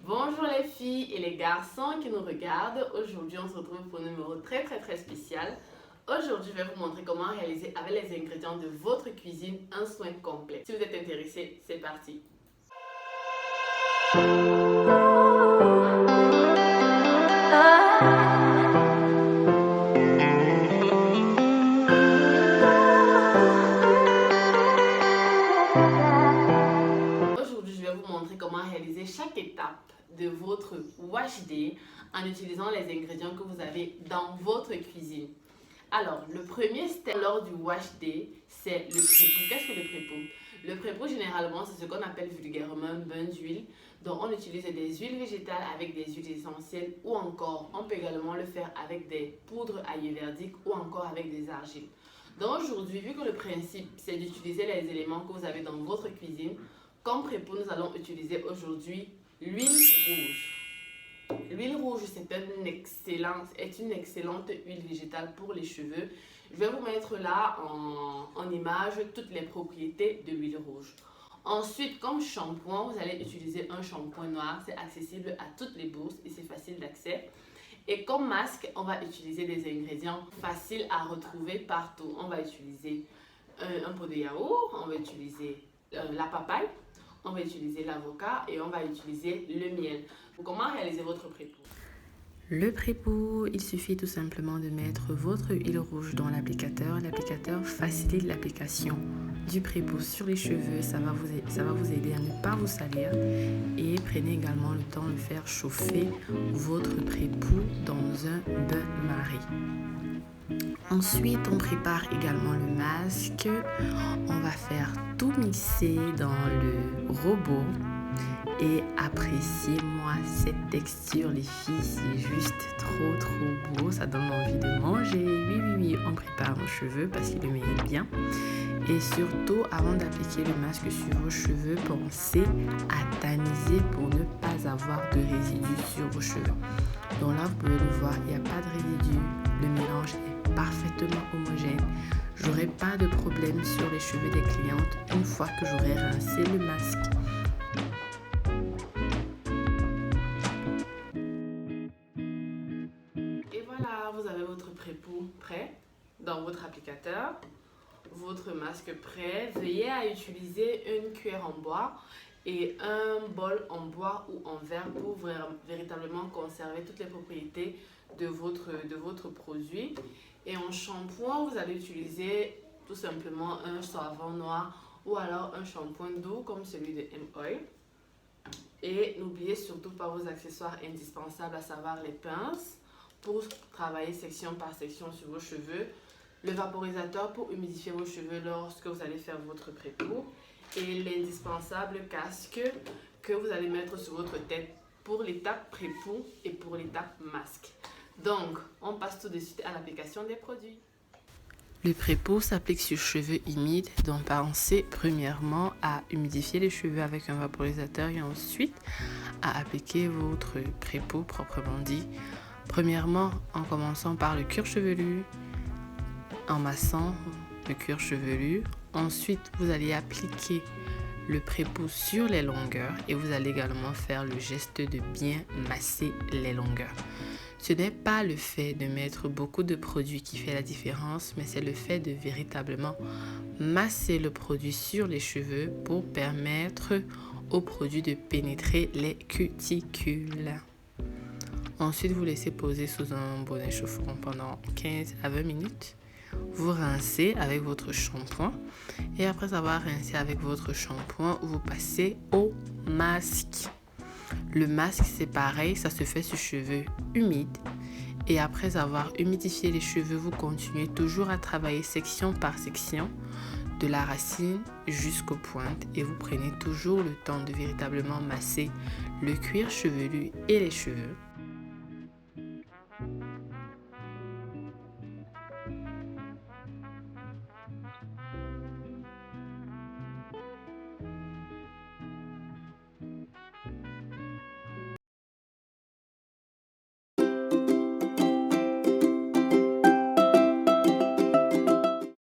Bonjour les filles et les garçons qui nous regardent. Aujourd'hui, on se retrouve pour un numéro très spécial. Aujourd'hui, je vais vous montrer comment réaliser avec les ingrédients de votre cuisine un soin complet. Si vous êtes intéressé, c'est parti. Aujourd'hui, je vais vous montrer comment réaliser chaque étape de votre wash day en utilisant les ingrédients que vous avez dans votre cuisine. Alors, le premier step lors du wash day, c'est le pré-pot. Qu'est-ce que le pré-pot? Le pré-pot, généralement, c'est ce qu'on appelle vulgairement un bain d'huile. Donc, on utilise des huiles végétales avec des huiles essentielles ou encore, on peut également le faire avec des poudres ayurvédiques ou encore avec des argiles. Donc, aujourd'hui, vu que le principe, c'est d'utiliser les éléments que vous avez dans votre cuisine, comme pré-pot, nous allons utiliser aujourd'hui l'huile rouge. L'huile rouge, c'est une excellente huile végétale pour les cheveux. Je vais vous mettre là en image toutes les propriétés de l'huile rouge. Ensuite, comme shampoing, vous allez utiliser un shampoing noir. C'est accessible à toutes les bourses et c'est facile d'accès. Et comme masque, on va utiliser des ingrédients faciles à retrouver partout. On va utiliser un pot de yaourt, on va utiliser la papaye, on va utiliser l'avocat et on va utiliser le miel. Comment réaliser votre pré-pot? Le pré-pot, il suffit tout simplement de mettre votre huile rouge dans l'applicateur. L'applicateur facilite l'application du pré-pot sur les cheveux. Ça va vous aider à ne pas vous salir. Et prenez également le temps de faire chauffer votre pré-pot dans un bain-marie. Ensuite, on prépare également le masque. On va faire tout mixer dans le robot. Et appréciez-moi cette texture, les filles, c'est juste trop beau, ça donne envie de manger. Oui, on prépare nos cheveux parce qu'ils le méritent bien. Et surtout, avant d'appliquer le masque sur vos cheveux, pensez à tamiser pour ne pas avoir de résidus sur vos cheveux. Donc là, vous pouvez le voir, il n'y a pas de résidus, le mélange est parfaitement homogène. J'aurai pas de problème sur les cheveux des clientes une fois que j'aurai rincé le masque. Et voilà, vous avez votre pré-pot prêt dans votre applicateur, votre masque prêt. Veuillez à utiliser une cuillère en bois et un bol en bois ou en verre pour véritablement conserver toutes les propriétés de votre produit. Et en shampoing, vous allez utiliser tout simplement un savon noir ou alors un shampoing doux comme celui de M-Oil. Et n'oubliez surtout pas vos accessoires indispensables, à savoir les pinces pour travailler section par section sur vos cheveux, le vaporisateur pour humidifier vos cheveux lorsque vous allez faire votre pré-pot et l'indispensable casque que vous allez mettre sur votre tête pour l'étape pré-pot et pour l'étape masque. Donc, on passe tout de suite à l'application des produits. Le pré-pot s'applique sur cheveux humides, donc pensez premièrement à humidifier les cheveux avec un vaporisateur et ensuite à appliquer votre pré-pot proprement dit. Premièrement, en commençant par le cuir chevelu, en massant le cuir chevelu. Ensuite, vous allez appliquer le pré-pot sur les longueurs et vous allez également faire le geste de bien masser les longueurs. Ce n'est pas le fait de mettre beaucoup de produits qui fait la différence, mais c'est le fait de véritablement masser le produit sur les cheveux pour permettre au produit de pénétrer les cuticules. Ensuite, vous laissez poser sous un bonnet chauffant pendant 15 à 20 minutes. Vous rincez avec votre shampoing et après avoir rincé avec votre shampoing, vous passez au masque. Le masque, c'est pareil, ça se fait sur cheveux humides. Et après avoir humidifié les cheveux, vous continuez toujours à travailler section par section, de la racine jusqu'aux pointes. Et vous prenez toujours le temps de véritablement masser le cuir chevelu et les cheveux.